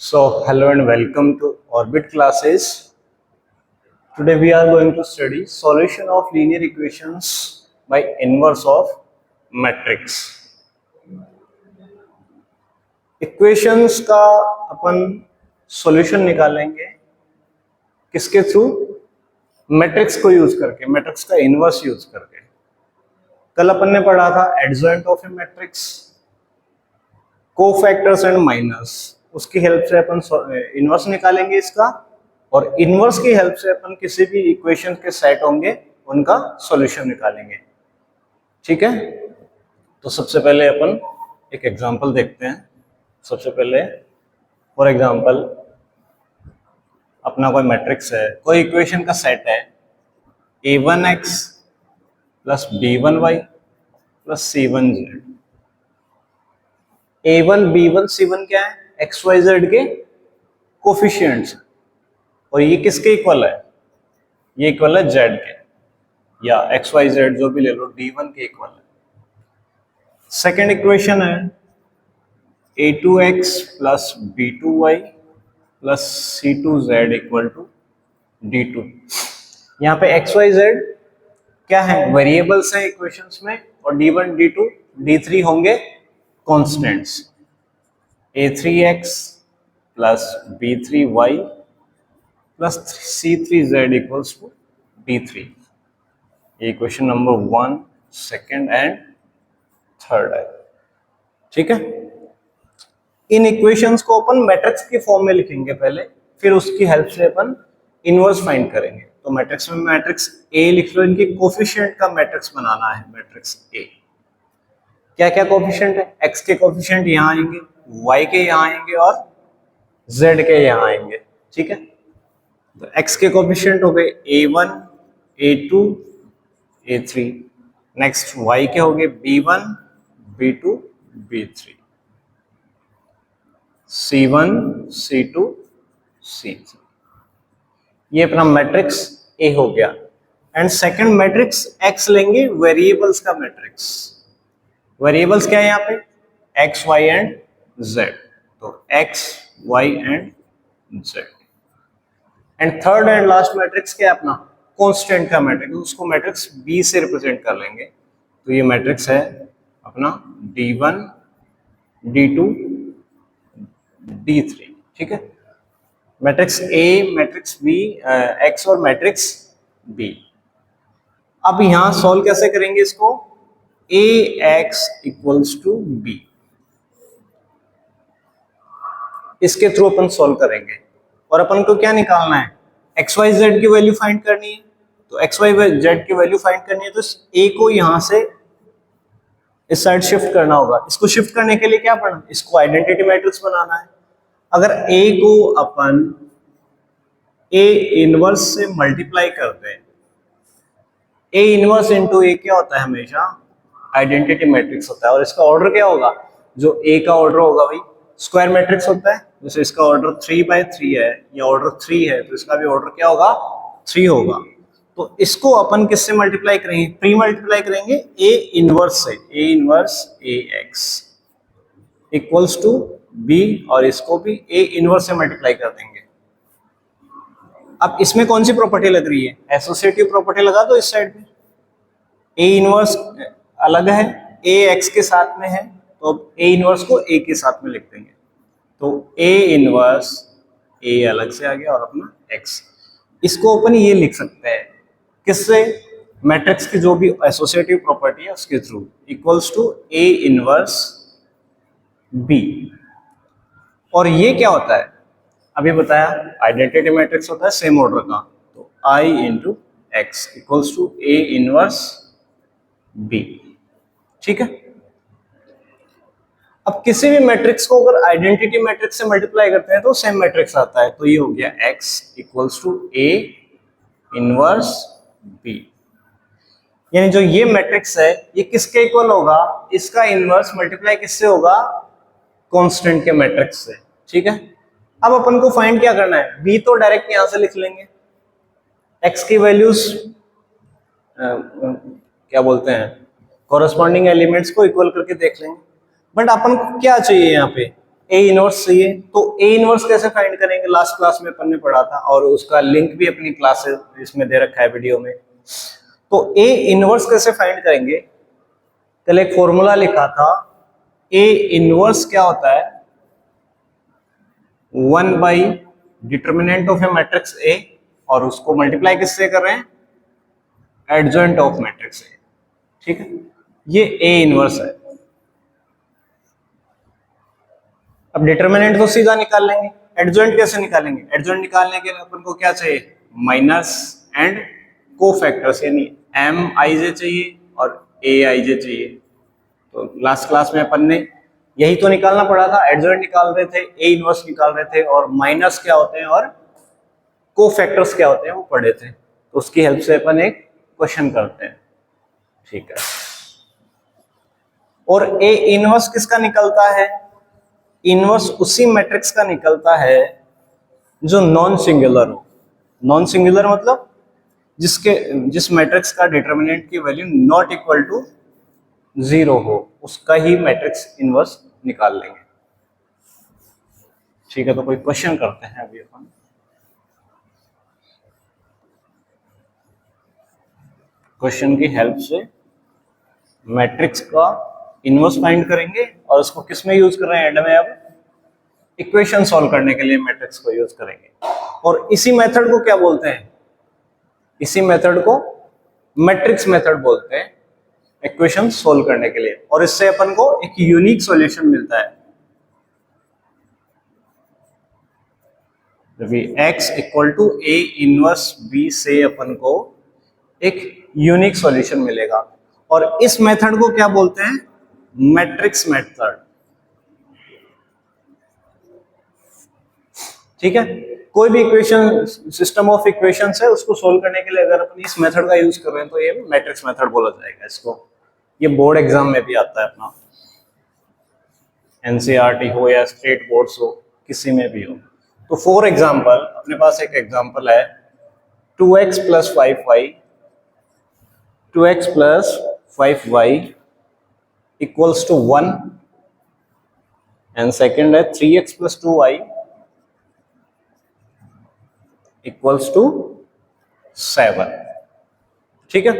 So, hello and welcome to Orbit classes. Today we are going to study solution of linear equations by inverse of matrix. Equations का अपन solution निकालेंगे किसके through? Matrix को use करके, matrix का inverse use करके. कल अपन ने पढ़ा था adjoint of A matrix, cofactors and minus. उसकी हेल्प से अपन इनवर्स निकालेंगे इसका, और इनवर्स की हेल्प से अपन किसी भी इक्वेशन के सेट होंगे उनका सॉल्यूशन निकालेंगे. ठीक है, तो सबसे पहले अपन एक एग्जांपल देखते हैं. सबसे पहले फॉर एग्जांपल अपना कोई मैट्रिक्स है, कोई इक्वेशन का सेट है a1x plus b1y plus c1z. a1 b1 c1 क्या है? एक्स वाई जेड के कोफिशिएंट्स, और ये किसके इक्वल है? ये इक्वल है जेड के, या एक्स वाई जेड जो भी ले लो, d1 के इक्वल है. सेकेंड इक्वेशन है a2x plus b2y plus c2z equal to d2. यहाँ पे एक्स वाई जेड क्या है? वेरिएबल्स है इक्वेशंस में, और d1 d2 d3 होंगे constants. a3x plus b3y plus c3z equals to d3. ये equation number 1, second and third है. ठीक है, इन इक्वेशंस को अपन मैट्रिक्स के फॉर्म में लिखेंगे पहले, फिर उसकी हेल्प से अपन इनवर्स फाइंड करेंगे. तो मैट्रिक्स में मैट्रिक्स ए लिख लो, इनके कोफिशिएंट का मैट्रिक्स बनाना है. मैट्रिक्स ए क्या क्या कोफिशिएंट है? एक्स के कोफिशिएंट यहाँ आएंगे, वाई के यहाँ आएंगे, और जेड के यहाँ आएंगे. ठीक है, तो एक्स के कोफिशिएंट हो गए a1, a2, a3. Next Y के हो गए b1, b2, b3, c1, c2, c3. ये अपना मैट्रिक्स ए हो गया. एंड सेकंड मैट्रिक्स एक्स लेंगे, वेरिएबल्स का मैट्रिक्स. वेरिएबल्स क्या है यहाँ पे? X, Y and Z. तो X, Y and Z. And third and last matrix क्या है अपना? कांस्टेंट का मैट्रिक्स. उसको मैट्रिक्स बी से रिप्रेजेंट कर लेंगे. तो ये मैट्रिक्स है अपना d1, d2, d3. ठीक है, matrix A, matrix B, X और मैट्रिक्स बी. अब यहां सॉल्व कैसे करेंगे इसको? A X equals to B, इसके थ्रू अपन सॉल्व करेंगे. और अपन को क्या निकालना है? एक्स वाई जेड की वैल्यू फाइंड करनी है. तो एक्स वाई जेड की वैल्यू फाइंड करनी है, तो ए को यहां से इस साइड शिफ्ट करना होगा. इसको शिफ्ट करने के लिए क्या पढ़ना? इसको आइडेंटिटी मैट्रिक्स बनाना है. अगर ए को अपन ए इनवर्स से मल्टीप्लाई करते हैं, ए इनवर्स इंटू ए क्या होता है? हमेशा आइडेंटिटी मैट्रिक्स होता है. और इसका ऑर्डर क्या होगा? जो ए का ऑर्डर होगा भाई स्क्वायर मैट्रिक्स होता है. जैसे इसका ऑर्डर 3/3 है, या ऑर्डर 3 है, तो इसका भी ऑर्डर क्या होगा? 3 होगा. तो इसको अपन किससे मल्टीप्लाई करेंगे? प्री मल्टीप्लाई करेंगे ए इनवर्स से. A inverse A X equals to B, और इसको भी ए इनवर्स से मल्टीप्लाई कर देंगे. अब इसमें कौन सी प्रॉपर्टी लग रही है? एसोसिएटिव प्रॉपर्टी लगा दो इस साइड पे. ए इनवर्स अलग है, ए एक्स के साथ में है, तो अब ए इनवर्स को ए के साथ में लिख देंगे. तो ए इनवर्स ए अलग से आ गया, और अपना एक्स. इसको अपन ये लिख सकते हैं किससे? मैट्रिक्स की जो भी एसोसिएटिव प्रॉपर्टी है उसके through, equals to A inverse B. और ये क्या होता है? अभी बताया, आइडेंटिटी मैट्रिक्स होता है सेम ऑर्डर का. तो I into X equals to A inverse B. ठीक है, अब किसी भी मैट्रिक्स को अगर आइडेंटिटी मैट्रिक्स से मल्टीप्लाई करते हैं तो सेम मैट्रिक्स आता है. तो ये हो गया x equals to A inverse B. यानी जो ये मैट्रिक्स है ये किसके इक्वल होगा? इसका इनवर्स मल्टीप्लाई किससे होगा? कांस्टेंट के मैट्रिक्स से. ठीक है, अब अपन को फाइंड क्या करना है? b तो डायरेक्ट यहां से लिख लेंगे. x की वैल्यूज क्या बोलते हैं, कॉरेस्पॉन्डिंग एलिमेंट्स को इक्वल करके देख लेंगे. बट अपन को क्या चाहिए यहाँ पे? ए इनवर्स चाहिए, तो ए इनवर्स कैसे फाइंड करेंगे, लास्ट क्लास में अपन ने पढ़ा था और उसका लिंक भी अपनी क्लास इसमें दे रखा है वीडियो में। तो ए इनवर्स कैसे फाइंड करेंगे, कल एक फॉर्मूला लिखा था, ए इनवर्स क्या होता है, 1 by determinant of A matrix A, और उसको मल्टीप्लाई किससे कर रहे हैं, एडजॉइंट ऑफ मैट्रिक्स ए। ठीक है, ये ए इनवर्स है। अब डिटर्मिनेंट तो सीधा निकाल लेंगे, एडजॉइंट कैसे निकालेंगे, एडजॉइंट निकालने के लिए अपन को क्या चाहिए, माइनस एंड कोफैक्टर्स, यानी एम आई जे चाहिए और ए आई जे चाहिए। तो लास्ट क्लास में अपन ने यही तो निकालना पड़ा था, एडजॉइंट निकाल रहे थे, ए इनवर्स निकाल रहे थे, और माइनस क्या होते हैं और कोफैक्टर्स क्या होते हैं वो पढ़े थे। तो उसकी हेल्प से अपन एक क्वेश्चन करते हैं। ठीक है, और ए इनवर्स किसका निकलता है, इनवर्स उसी मैट्रिक्स का निकलता है जो नॉन सिंगुलर हो। नॉन सिंगुलर मतलब जिस मैट्रिक्स का डिटर्मिनेंट की वैल्यू नॉट इक्वल टू 0 हो, उसका ही मैट्रिक्स इनवर्स निकाल लेंगे। ठीक है, तो कोई क्वेश्चन करते हैं अभी अपन। क्वेश्चन की हेल्प से मैट्रिक्स का इनवर्स फाइंड करेंगे, और उसको किस में यूज कर रहे हैं, एंड में अब इक्वेशन सॉल्व करने के लिए मैट्रिक्स को यूज करेंगे। और इसी मेथड को क्या बोलते हैं, इसी मेथड को मैट्रिक्स मेथड बोलते हैं इक्वेशन सॉल्व करने के लिए, और इससे अपन को एक यूनिक सॉल्यूशन मिलता है। x equal to A inverse B से अपन को एक यूनिक सॉल्यूशन मिलेगा, और इस मेथड को क्या बोलते हैं, मैट्रिक्स मेथड। ठीक है, कोई भी इक्वेशन, सिस्टम ऑफ इक्वेशंस है, उसको सोल्व करने के लिए अगर अपन इस मेथड का यूज कर रहे हैं तो ये मैट्रिक्स मेथड बोला जाएगा इसको। ये बोर्ड एग्जाम में भी आता है अपना, एनसीईआरटी हो या स्टेट बोर्ड्स हो, किसी में भी हो। तो फॉर एग्जांपल अपने पास एक एग्जांपल है 2x plus 5y, 2x plus 5y equals to 1, and second है 3x plus 2y equals to 7। ठीक है,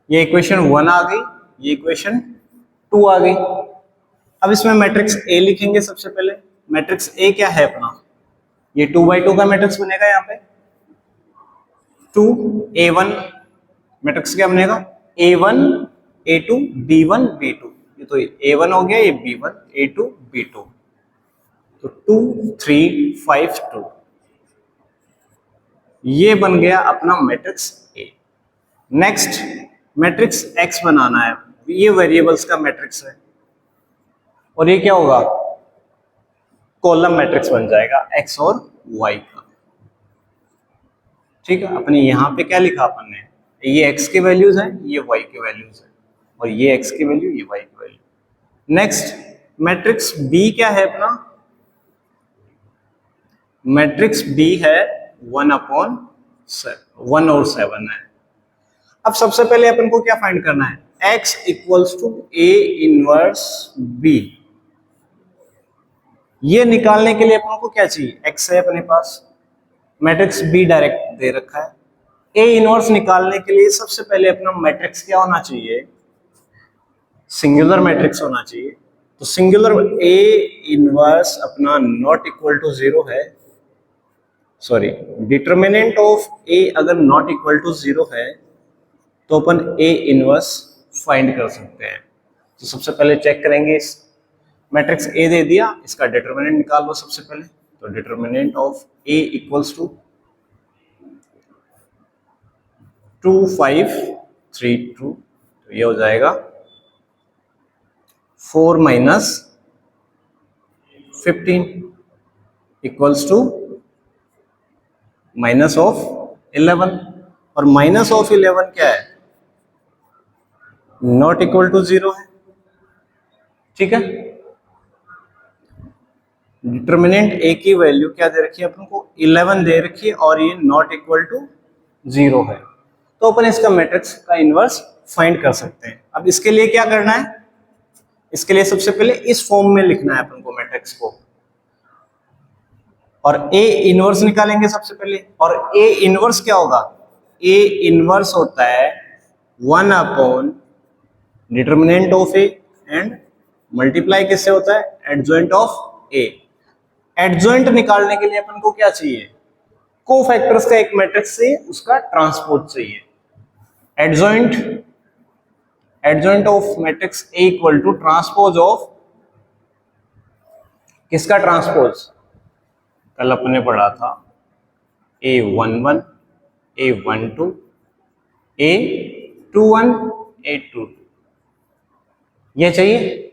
ये इक्वेशन 1 आ गई, ये इक्वेशन 2 आ गई। अब इसमें मैट्रिक्स ए लिखेंगे सबसे पहले। मैट्रिक्स ए क्या है अपना, ये 2x2 का मैट्रिक्स बनेगा, यहाँ पे 2a1 मैट्रिक्स क्या बनेगा, a1 a2 b1 b2, ये तो a1 हो गया, ये b1 a2 b2, तो 2 3 5 2, ये बन गया अपना matrix A. Next matrix X बनाना है, ये वेरिएबल्स का मैट्रिक्स है, और ये क्या होगा, कॉलम मैट्रिक्स बन जाएगा एक्स और वाई का। ठीक है, अपने यहां पे क्या लिखा अपन ने, ये एक्स के वैल्यूज हैं, ये वाई के वैल्यूज हैं, और ये एक्स की वैल्यू, ये वाई की वैल्यू। नेक्स्ट मैट्रिक्स बी क्या है अपना, मैट्रिक्स बी है 1/1 और 7 है। अब सबसे पहले अपन को क्या फाइंड करना है, x equals to A inverse B. ये निकालने के लिए अपन को क्या चाहिए, x है अपने पास, मैट्रिक्स बी डायरेक्ट दे रखा है। ए इनवर्स निकालने के लिए सबसे पहले अपना मैट्रिक्स क्या होना चाहिए, सिंगुलर मैट्रिक्स होना चाहिए। तो सिंगुलर ए इनवर्स अपना नॉट इक्वल टू 0 है, सॉरी डिटर्मिनेंट ऑफ ए अगर नॉट इक्वल टू 0 है तो अपन ए इनवर्स फाइंड कर सकते हैं। तो सबसे पहले चेक करेंगे, इस मैट्रिक्स ए दे दिया, इसका डिटर्मिनेंट निकाल लो सबसे पहले। तो determinant of A equals to 2 5 3 2, तो ये हो जाएगा 4 minus 15 equals to minus of 11, और माइनस ऑफ 11 क्या है, नॉट इक्वल टू 0 है। ठीक है, डिटर्मिनेंट ए की वैल्यू क्या दे रखी है अपन को, 11 दे रखी है, और ये नॉट इक्वल टू 0 है, तो अपन इसका मैट्रिक्स का इनवर्स फाइंड कर सकते हैं। अब इसके लिए क्या करना है, इसके लिए सबसे पहले इस फॉर्म में लिखना है अपन को मैट्रिक्स को, और ए इनवर्स निकालेंगे सबसे पहले। और ए इनवर्स क्या होगा? ए इनवर्स होता है 1 upon determinant of A and multiply किससे होता है? Adjoint of A. एडजॉइंट निकालने के लिए अपन को क्या चाहिए? कोफैक्टर्स का एक मैट्रिक्स से उसका ट्रांसपोज चाहिए। Adjoint of matrix A equal to transpose of किसका ट्रांसपोज? कल अपने पढ़ा था A11, A12, A21, A22, ये चाहिए,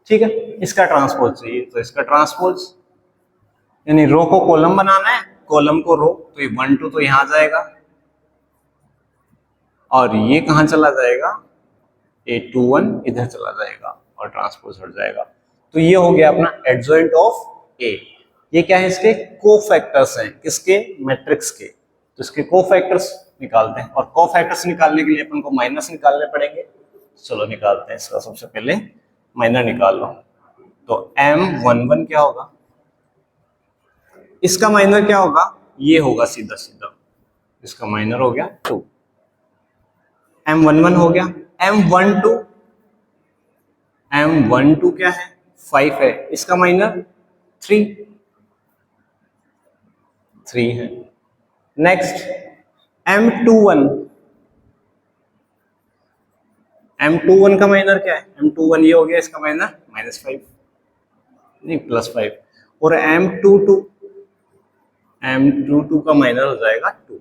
ठीक है। इसका ट्रांसपोज चाहिए, तो इसका ट्रांसपोज यानी रो को कॉलम बनाना है, कॉलम को रो, तो ये 1 2 तो यहां जाएगा और ये कहां चला जाएगा? A21 इधर चला जाएगा और ट्रांसपोज हट जाएगा। तो ये हो गया अपना एडजॉइंट ऑफ ए। ये क्या है? इसके कोफैक्टर्स हैं, किसके? मैट्रिक्स के। तो इसके कोफैक्टर्स निकालते हैं, और कोफैक्टर्स निकालने के लिए अपन को माइनस निकालने पड़ेंगे। चलो निकालते हैं इसका, सबसे पहले माइनर निकाल लो। तो M11 क्या होगा? इसका माइनर क्या होगा? ये होगा सीधा सीधा, इसका माइनर हो गया 2। M11 हो गया। M12 क्या है? 5 है, इसका माइनर 3 है। नेक्स्ट M21 का माइनर क्या है? M21 ये हो गया, इसका माइनर -5 नहीं +5। और M22 का माइनर हो जाएगा 2,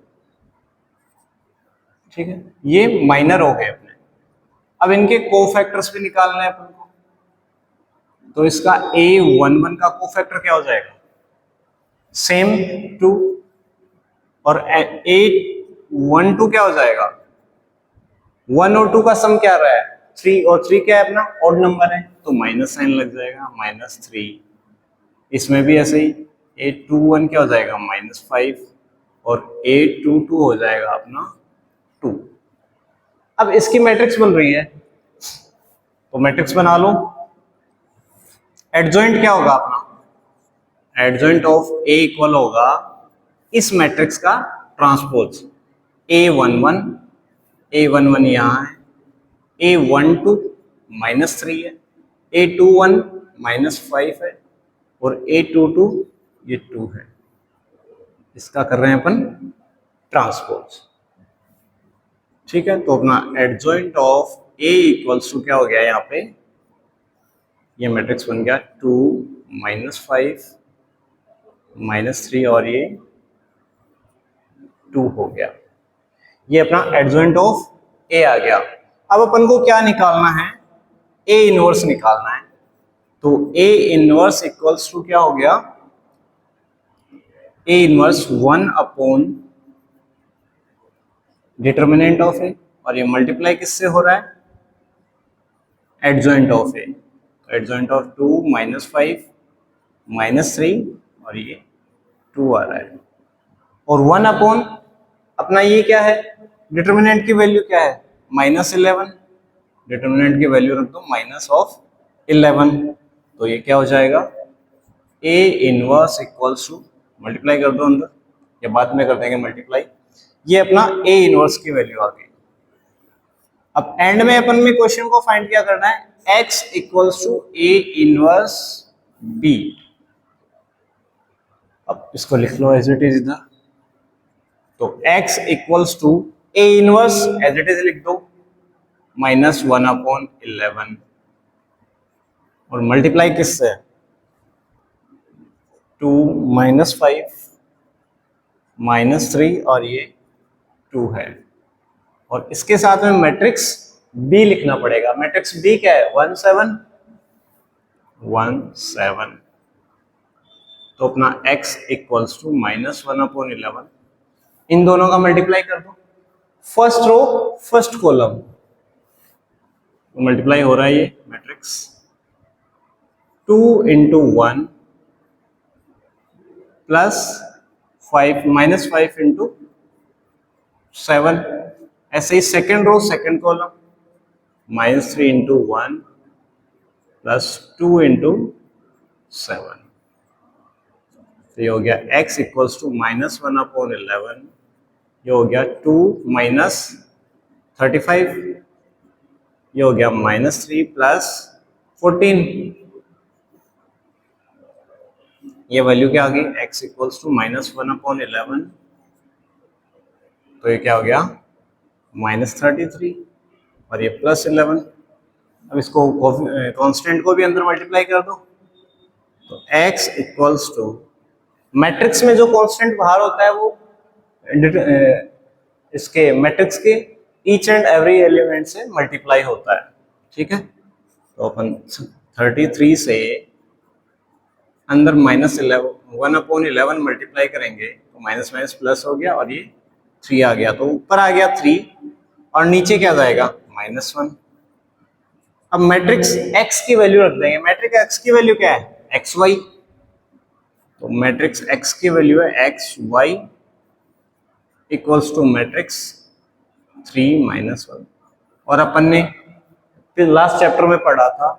ठीक है। ये माइनर हो गए अपने। अब इनके कोफैक्टर्स भी निकालना है अपन को, तो इसका A11 का कोफैक्टर क्या हो जाएगा? सेम 2, और A12 क्या हो जाएगा? 1 और 2 का सम क्या रहा है? 3, और 3 क्या है अपना? ऑड नंबर है, तो माइनस साइन लग जाएगा, -3। इसमें भी ऐसे ही A21 क्या हो जाएगा? -5, और A22 हो जाएगा अपना 2। अब इसकी मैट्रिक्स बन रही है, तो मैट्रिक्स बना लो। एडजॉइंट क्या होगा अपना? एडजॉइंट ऑफ ए इक्वल होगा इस मैट्रिक्स का ट्रांसपोज। A11 यहाँ है, A12 -3 है, A21 -5 है, और A22 ये 2 है। इसका कर रहे हैं अपन ट्रांसपोज, ठीक है। तो अपना adjoint of A equals to क्या हो गया? यहाँ पे ये मैट्रिक्स बन गया 2 -5 -3, और ये 2 हो गया। ये अपना एडजॉइंट ऑफ ए आ गया। अब अपन को क्या निकालना है? ए इनवर्स निकालना है। तो ए इनवर्स इक्वल्स टू क्या हो गया? A inverse 1 upon determinant of A, और ये मल्टीप्लाई किससे हो रहा है? Adjoint of A. Adjoint of 2 -5 -3, और ये 2 आ रहा है, और 1 अपॉन अपना ये क्या है? डिटर्मिनेंट की वैल्यू क्या है? -11। डिटर्मिनेंट की वैल्यू रख दो -11, तो ये क्या हो जाएगा? A inverse equals to, multiply कर दो अंदर, या बाद में कर देंगे मल्टीप्लाई। ये अपना ए इनवर्स की वैल्यू आ गई। अब एंड में अपन में क्वेश्चन को फाइंड क्या करना है? x equals to A inverse B. अब इसको लिख लो एज इट इज इधर। तो x equals to A inverse as it is लिख दो, -1 अपॉन 11, और मल्टीप्लाई किससे? 2 -5 -3, और ये 2 है, और इसके साथ में मैट्रिक्स बी लिखना पड़ेगा। मैट्रिक्स बी क्या है? 1 7 1 7। तो अपना x इक्वल्स टू -1 अपॉन 11, इन दोनों का मल्टीप्लाई कर दो, first row first column, multiply हो रहा है ये मैट्रिक्स। 2 × 1 प्लस 5 -5 × 7, ऐसे ही second row second column, -3 × 1 plus 2 into 7, तो ये हो गया x इक्वल्स टू -1/11, ये हो गया 2 माइनस 35, ये हो गया -3 प्लस 14, ये वैल्यू क्या आ गई, x इक्वल्स टू -1/11, तो ये क्या हो गया -33 और ये +11। अब इसको कांस्टेंट को भी अंदर मल्टीप्लाई कर दो, तो x इक्वल्स टू, मैट्रिक्स में जो कांस्टेंट बाहर होता है वो इसके मैट्रिक्स के ईच एंड एवरी एलिमेंट से मल्टीप्लाई होता है, ठीक है। तो अपन 33 से अंदर -1/11 मल्टीप्लाई करेंगे तो माइनस माइनस प्लस हो गया और ये 3 आ गया, तो ऊपर आ गया 3 और नीचे क्या जाएगा -1। अब मैट्रिक्स x की वैल्यू रख देंगे, मैट्रिक्स x की वैल्यू क्या है xy, तो मैट्रिक्स x की वैल्यू है xy इक्वल्स टू मैट्रिक्स 3 -1। और अपन ने फिर लास्ट चैप्टर में पढ़ा था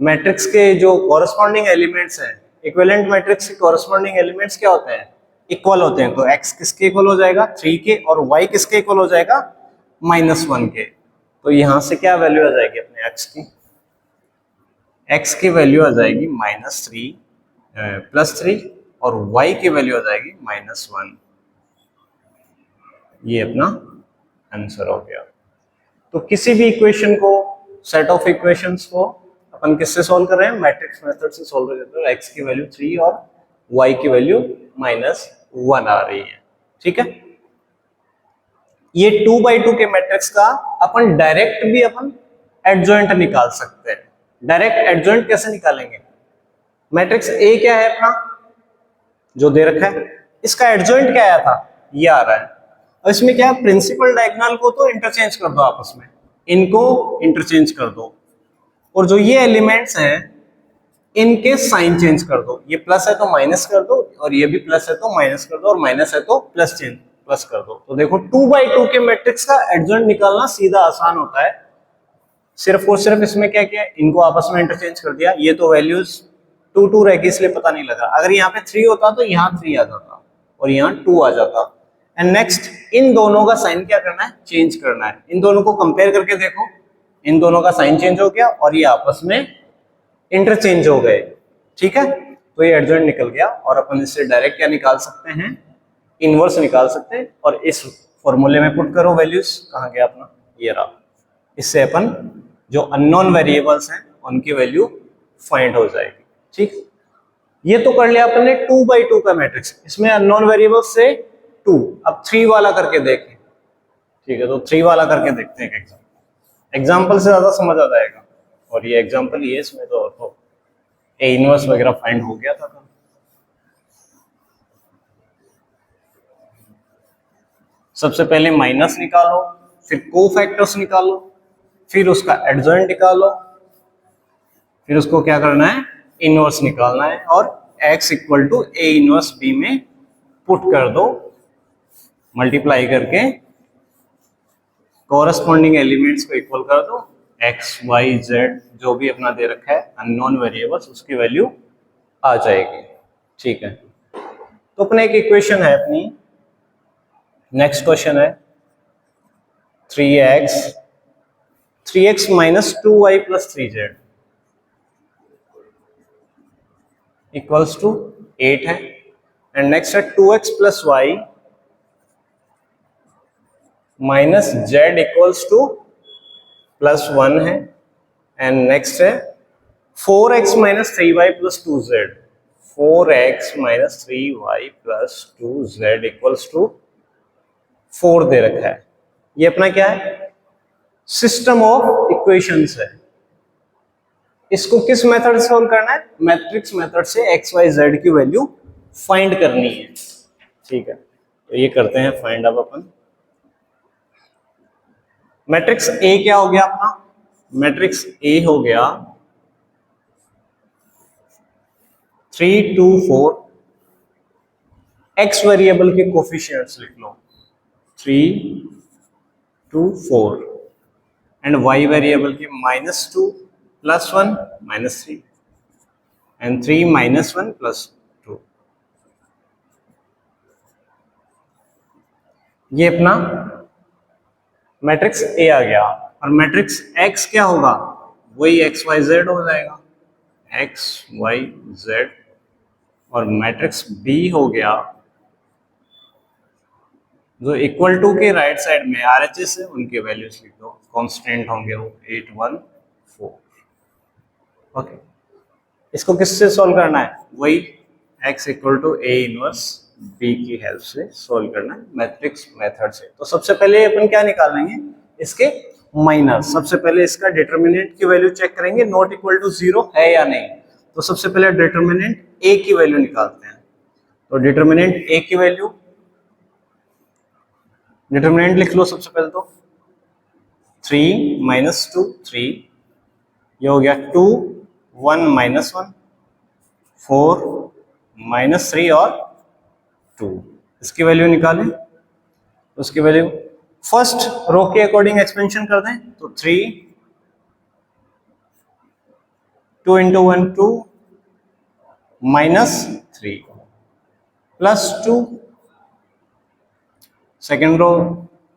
मैट्रिक्स के जो कॉरेस्पॉन्डिंग एलिमेंट्स हैं, इक्विवेलेंट मैट्रिक्स के कॉरेस्पॉन्डिंग एलिमेंट्स क्या होते हैं, इक्वल होते हैं। तो x किसके इक्वल हो जाएगा 3 के, और y किसके इक्वल हो जाएगा -1 के। तो यहां से क्या वैल्यू आ जाएगी अपने x की वैल्यू आ जाएगी +3 और y की वैल्यू आ जाएगी -1। ये अपना आंसर हो गया। तो किसी भी इक्वेशन को, सेट ऑफ इक्वेशंस को अपन किससे सॉल्व कर रहे हैं, मैट्रिक्स मेथड से सॉल्व कर रहे हैं। x की वैल्यू 3 और y की वैल्यू -1 आ रही है, ठीक है। ये 2/2 के मैट्रिक्स का अपन डायरेक्ट भी अपन एडजॉइंट निकाल सकते हैं। डायरेक्ट एडजॉइंट कैसे निकालेंगे, मैट्रिक्स A क्या है अपना जो दे रखा है, इसका एडजॉइंट क्या आया था, ये आ रहा है। और इसमें क्या है, प्रिंसिपल डायगोनल को तो इंटरचेंज कर दो आपस में, इनको इंटरचेंज कर दो, और जो ये एलिमेंट्स हैं इनके साइन चेंज कर दो। ये प्लस है तो माइनस कर दो, और ये भी प्लस है तो माइनस कर दो, और माइनस है तो प्लस कर दो। तो देखो 2/2 के मैट्रिक्स का एडजॉइंट निकालना सीधा आसान होता है। सिर्फ और सिर्फ इसमें क्या किया, इनको आपस में इंटरचेंज कर दिया। ये तो वैल्यूज 2 रह गई इसलिए पता नहीं लगा। अगर यहाँ पे 3 होता तो यहाँ 3 आ जाता और यहाँ 2 आ जाता। एंड नेक्स्ट, इन दोनों का साइन क्या करना है, चेंज करना है। इन दोनों को कंपेयर करके देखो, इन दोनों का साइन चेंज हो गया और ये आपस में इंटरचेंज हो गए, ठीक है। तो ये एडजॉइंट निकल गया, और अपन इससे डायरेक्ट क्या निकाल सकते हैं, इनवर्स निकाल सकते हैं। और इस फॉर्मूले में पुट करो वैल्यूज, कहाँ गया अपना, ये रहा। इससे अपन जो अननोन वेरिएबल्स हैं उनकी वैल्यू फाइंड हो जाएगी, ठीक। ये तो कर लिया अपन ने 2/2 का मैट्रिक्स, इसमें अननोन वेरिएबल्स से 2। अब 3 वाला करके देखें, ठीक है। तो 3 वाला करके देखते हैं एग्जाम्पल से ज्यादा समझ आ जाएगा। और ये एग्जाम्पल ये, इसमें तो ए इनवर्स वगैरह फाइंड हो गया था। सबसे पहले माइनस निकालो, फिर कोफैक्टर्स निकालो, फिर उसका एडजॉइंट निकालो, फिर उसको क्या करना है, इनवर्स निकालना है, और x equal to A inverse B में पुट कर दो, मल्टीप्लाई करके कॉरेस्पॉन्डिंग एलिमेंट्स को इक्वल कर दो। x y z जो भी अपना दे रखा है अननोन वेरिएबल्स, उसकी वैल्यू आ जाएगी, ठीक है। तो अपने एक इक्वेशन है अपनी, नेक्स्ट क्वेश्चन है 3x minus 2y plus 3z equals to 8 है। एंड नेक्स्ट है 2x प्लस y minus z equals to +1 है। एंड नेक्स्ट है 4x minus 3y plus 2z, 4x minus 3y plus 2z equals to 4 दे रखा है। ये अपना क्या है, सिस्टम ऑफ इक्वेशंस है। इसको किस मेथड से सॉल्व करना है, मैट्रिक्स मेथड से x y z की वैल्यू फाइंड करनी है, ठीक है। तो ये करते हैं फाइंड। अब अपन मैट्रिक्स A क्या हो गया अपना, मैट्रिक्स A हो गया 3 2 4, x वेरिएबल के कोफिशिएंट्स लिख लो 3 2 4, एंड y वेरिएबल के -2 +1 -3 एंड 3 -1 +2। ये अपना मैट्रिक्स ए आ गया। और मैट्रिक्स एक्स क्या होगा, वही एक्स वाई जेड हो जाएगा, एक्स वाई जेड। और मैट्रिक्स बी हो गया, जो इक्वल टू के राइट साइड में आरएचएस है उनके वैल्यूज लिख दो, कांस्टेंट होंगे वो 8 1 4। ओके, इसको किससे सॉल्व करना है, वही x equal to A inverse B की हेल्प से सॉल्व करना है मैट्रिक्स मेथड से। तो सबसे पहले अपन क्या निकाल लेंगे, इसके माइनस। सबसे पहले इसका डिटर्मिनेंट की वैल्यू चेक करेंगे, नॉट इक्वल टू 0 है या नहीं। तो सबसे पहले डिटर्मिनेंट a की वैल्यू निकालते हैं। तो डिटर्मिनेंट a की वैल्यू, डिटर्मिनेंट लिख लो सबसे पहले। तो 3 - 2 3, ये हो गया 2 1 -1 4 -3 और 2। इसकी वैल्यू निकालें, उसकी वैल्यू फर्स्ट रो के अकॉर्डिंग एक्सपेंशन कर दें। तो 3 2 × 1 2 -3 +2, सेकेंड रो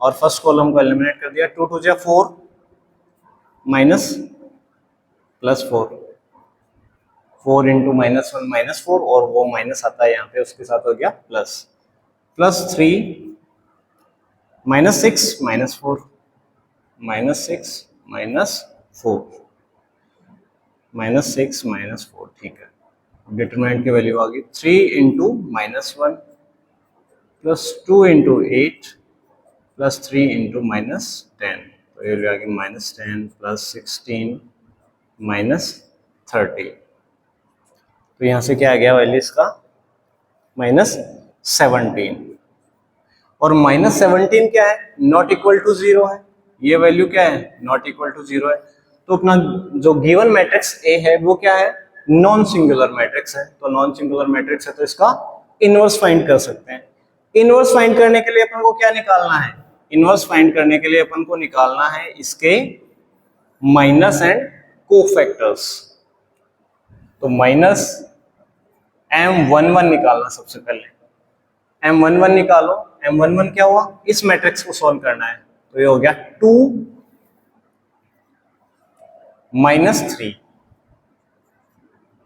और फर्स्ट कॉलम को एलिमिनेट कर दिया। 2 2 जा 4 माइनस +4, 4 × -1 -4, और वो माइनस आता है यहाँ पे, उसके साथ हो गया प्लस, +3 -6 -4 -6 -4 -6 -4। ठीक है, डिटरमिनेंट की वैल्यू आ गई 3 × -1 +2 × 8 +3 × -10। तो ये वैल्यू आ गई -10 +16 -30। तो यहाँ से क्या आ गया वैल्यू इसका, -17। और -17 क्या है, नॉट इक्वल टू 0 है। ये वैल्यू क्या है, नॉट इक्वल टू 0 है। तो अपना जो गिवन मैट्रिक्स ए है वो क्या है, नॉन सिंगुलर मैट्रिक्स है। तो नॉन सिंगुलर मैट्रिक्स है तो इसका इनवर्स फाइंड कर सकते हैं। इनवर्स फाइंड करने के लिए अपन को क्या निकालना है, इनवर्स फाइंड करने के लिए अपन को निकालना है इसके माइनस एंड कोफैक्टर्स। तो -M11 निकालना सबसे पहले। M11 निकालो, M11 क्या हुआ, इस मैट्रिक्स को सॉल्व करना है। तो ये हो गया 2 -3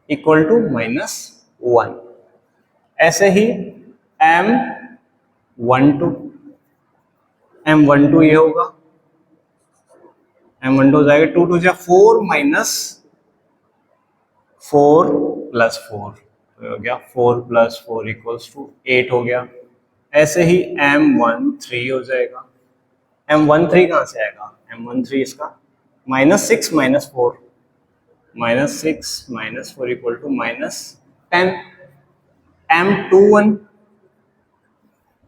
इक्वल टू -1। ऐसे ही M12 ये होगा, M12 जाएगा 2 2 जा 4 -4 +4, तो हो गया 4 + 4 = 8 हो गया। ऐसे ही M13 हो जाएगा। M13 कहाँ से आएगा, M13 इसका -6 - 4 -6 - 4 = -10।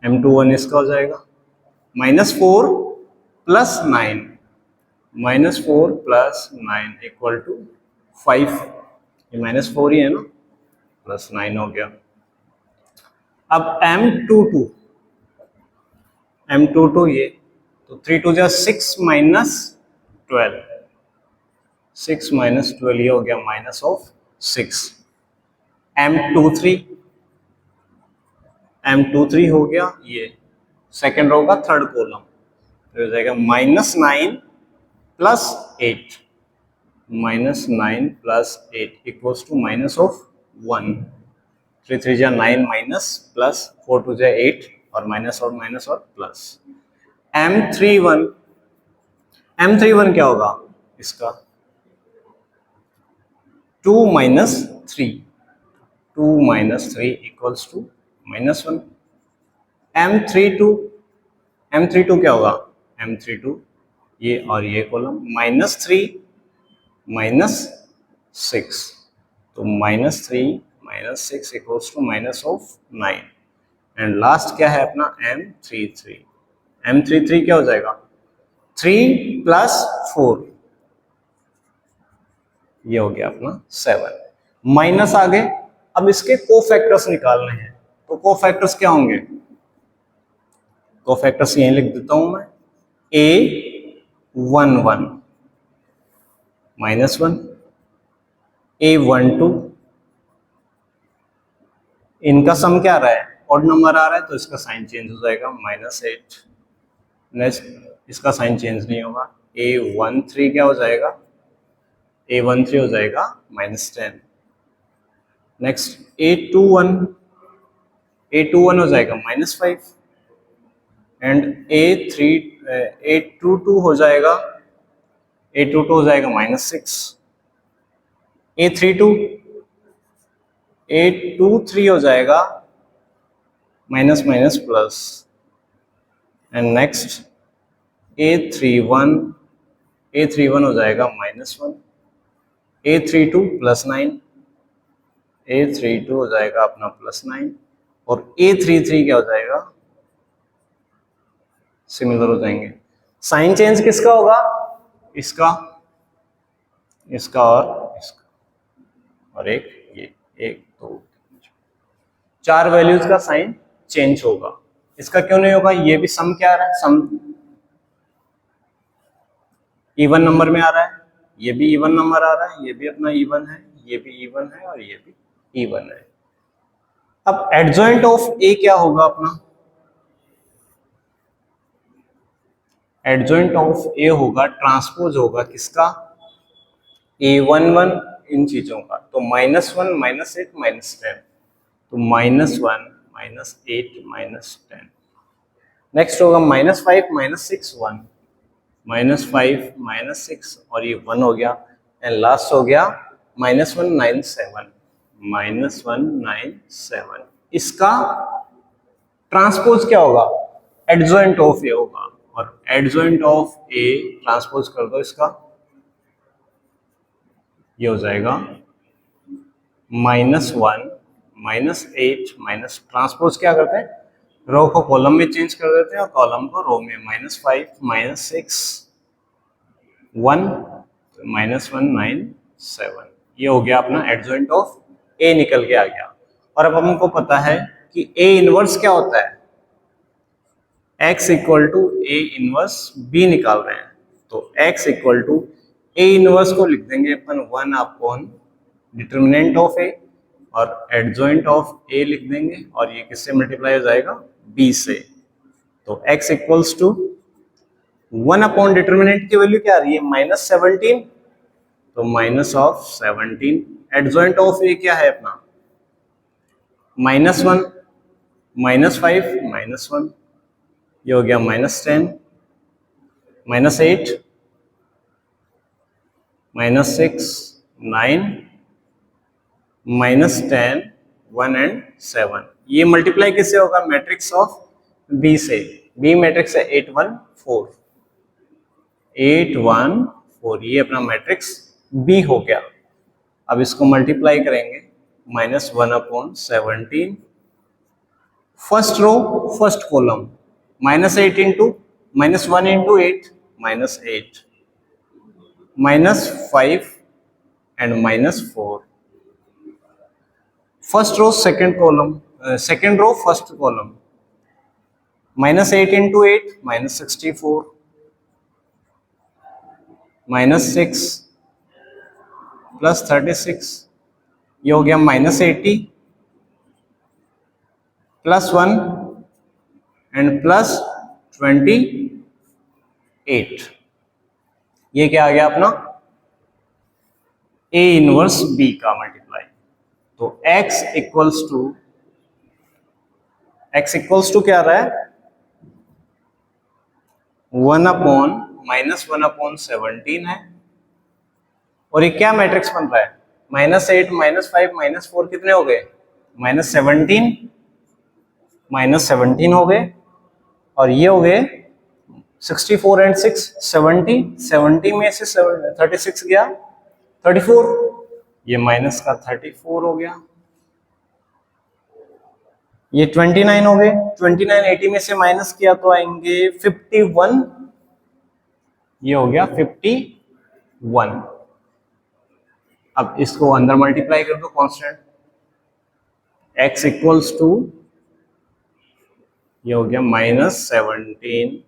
M21 इसका हो जाएगा -4 + 9 -4 + 9 = 5। ये -4 ही है ना, +9 हो गया। अब M22 ये, तो 3 2 जा 6 - 12 6 - 12 ये हो गया -6। M23 हो गया ये सेकेंड रो का थर्ड कॉलम, तो हो जाएगा -9 + 8 -9 + 8 = -1। 3 3 जा 9 माइनस प्लस 4 2 जा 8 और माइनस और प्लस। M31 क्या होगा इसका, 2 - 3 2 - 3 = -1। M32 क्या होगा, M32 ये और ये कॉलम -3 -6, तो -3 -6 = -9। एंड लास्ट क्या है अपना M33 क्या हो जाएगा, 3 + 4 ये हो गया अपना 7। माइनस आ गए, अब इसके कोफैक्टर्स निकालने हैं। तो कोफैक्टर्स क्या होंगे, कोफैक्टर्स यहीं लिख देता हूं मैं। A11 -1 A12, इनका सम क्या आ रहा है, ऑड नंबर आ रहा है, तो इसका साइन चेंज हो जाएगा -8। नेक्स्ट इसका साइन चेंज नहीं होगा। A13 क्या हो जाएगा, A13 हो जाएगा -10। नेक्स्ट A21 हो जाएगा -5 एंड A22 हो जाएगा -6। A23 हो जाएगा minus minus plus and next A31 हो जाएगा -1। A32 +9, A32 हो जाएगा अपना +9 और A33 क्या हो जाएगा, सिमिलर हो जाएंगे। साइन चेंज किसका होगा, इसका, इसका और इसका, और एक ये 1 2 4 वैल्यूज का साइन चेंज होगा। इसका क्यों नहीं होगा, ये भी सम क्या आ रहा है, सम इवन नंबर में आ रहा है, ये भी इवन नंबर आ रहा है, ये भी अपना इवन है, ये भी इवन है और ये भी इवन है। अब एडजॉइंट ऑफ ए क्या होगा अपना, एडजॉइंट ऑफ ए होगा, ट्रांसपोज होगा किसका, A11 इन चीजों का, तो -1 -8 -10, तो -1 -8 -10। नेक्स्ट होगा -5 -6 1, -5 -6 और ये 1 हो गया एंड लास्ट हो गया -197, -197। इसका ट्रांसपोज क्या होगा, एडजॉइंट ऑफ ए होगा, और एडजॉइंट ऑफ ए ट्रांसपोज कर दो इसका, ये हो जाएगा -1 -8 माइनस, ट्रांसपोज क्या करते हैं, रो को कॉलम में चेंज कर देते हैं और कॉलम को रो में, -5 -6 1 -197, ये हो गया अपना एडजॉइंट ऑफ ए, निकल के आ गया। और अब हमको पता है कि ए इनवर्स क्या होता है, x equal to A inverse B निकाल रहे हैं, तो x equal to A inverse को लिख देंगे अपन 1 अपॉन डिटर्मिनेंट ऑफ ए, और एडजॉइंट ऑफ ए लिख देंगे, और ये किससे मल्टीप्लाई हो जाएगा, b से। तो x equals to 1 upon determinant की वैल्यू क्या आ रही है, -17, तो -17। एडजॉइंट ऑफ ए क्या है अपना, -1 -5 -1, ये हो गया -10 -8 -6 9 -10 1 एंड 7। ये मल्टीप्लाई किससे होगा, मैट्रिक्स ऑफ बी से, बी मैट्रिक्स है 8 1 4, 8 1 4, ये अपना मैट्रिक्स बी हो गया। अब इसको मल्टीप्लाई करेंगे, -1 upon 17, first row first column, -8 into -1 into 8 -8, -5 and -4, first row second column, second row first column, -8 into 8 -64, -6 +36, ये हो गया -80 +1 एंड +28, ये क्या आ गया अपना ए इनवर्स बी का मल्टीप्लाई। तो x इक्वल्स टू क्या आ रहा है, 1 अपॉन -1 अपॉन 17 है, और ये क्या मैट्रिक्स बन रहा है, -8 -5 -4 कितने हो गए, -17 हो गए, और ये हो गए 64 एंड 6 70, 70 में से 36 गया 34, ये माइनस का 34 हो गया, ये 29 हो गए, 29 80 में से माइनस किया तो आएंगे 51, ये हो गया 51। अब इसको अंदर मल्टीप्लाई कर दो कांस्टेंट, x इक्वल्स टू, ये हो गया -17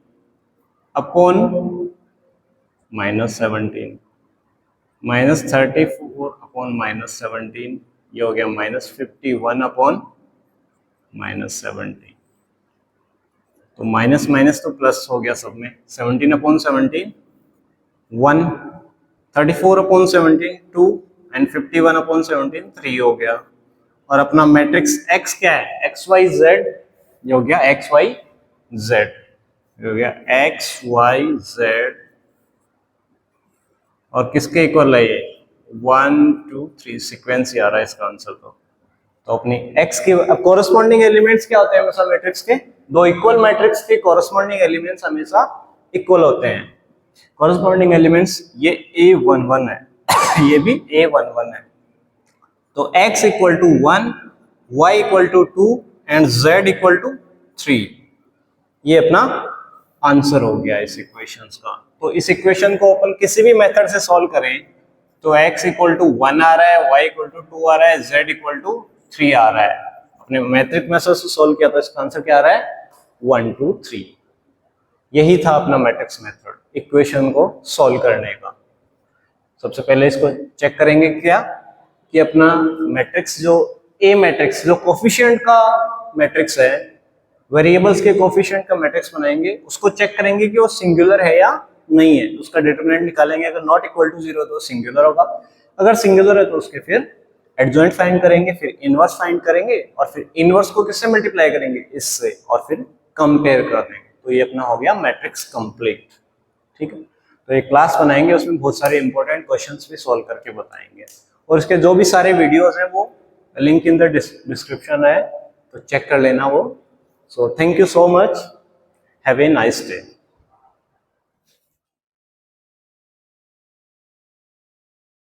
अपॉन -17, -34 अपॉन -17, ये हो गया -51 अपॉन -17। तो माइनस माइनस तो प्लस हो गया सब में। 17 अपॉन 17 1, 34 अपॉन 17 2 एंड 51 अपॉन 17 3 हो गया। और अपना मैट्रिक्स x क्या है? X Y Z. ये हो गया एक्स वाई जेड, हो गया एक्स वाई जेड। और किसके इक्वल है ये? 1 2 3 सीक्वेंस ही आ रहा है इसका आंसर। तो अपनी x के कोरस्पॉन्डिंग एलिमेंट्स क्या होते हैं हमेशा मैट्रिक्स के? दो इक्वल मैट्रिक्स के कोरस्पॉन्डिंग एलिमेंट्स हमेशा इक्वल होते हैं। कोरस्पॉन्डिंग एलिमेंट्स ये a11 है ये भी a11 है। तो x equal to 1, y equal to 2 and z equal to 3, ये अपना आंसर हो गया इस इक्वेशंस का। तो इस इक्वेशन को अपन किसी भी मेथड से सॉल्व करें तो x इक्वल टू 1 आ रहा है, y इक्वल टू 2 आ रहा है, z इक्वल टू 3 आ रहा है। अपने मैट्रिक मेथड से सॉल्व किया तो इसका आंसर क्या आ रहा है? 1 2 3। यही था अपना मैट्रिक्स मेथड इक्वेशन को सॉल्व करने का। सबसे पहले इसको चेक करेंगे क्या कि अपना मैट्रिक्स जो ए मैट्रिक्स जो कोफिशिएंट का मैट्रिक्स है, वेरिएबल्स के कोफिशिएंट का मैट्रिक्स बनाएंगे, उसको चेक करेंगे कि वो सिंगुलर है या नहीं है। उसका डिटरमिनेंट निकालेंगे। अगर नॉट इक्वल टू 0 तो सिंगुलर होगा, अगर सिंगुलर है तो उसके फिर एडजॉइंट फाइंड करेंगे, फिर इनवर्स फाइंड करेंगे और फिर इनवर्स को किससे मल्टीप्लाई करेंगे? इससे, और फिर कंपेयर कर देंगे। तो ये अपना हो गया मैट्रिक्स कंप्लीट। ठीक है, तो एक क्लास बनाएंगे, उसमें बहुत सारे इंपॉर्टेंट क्वेश्चंस भी सॉल्व करके बताएंगे। और इसके जो भी सारे वीडियोस हैं वो लिंक इन द डिस्क्रिप्शन है, तो चेक कर लेना वो। So thank you so much, have a nice day.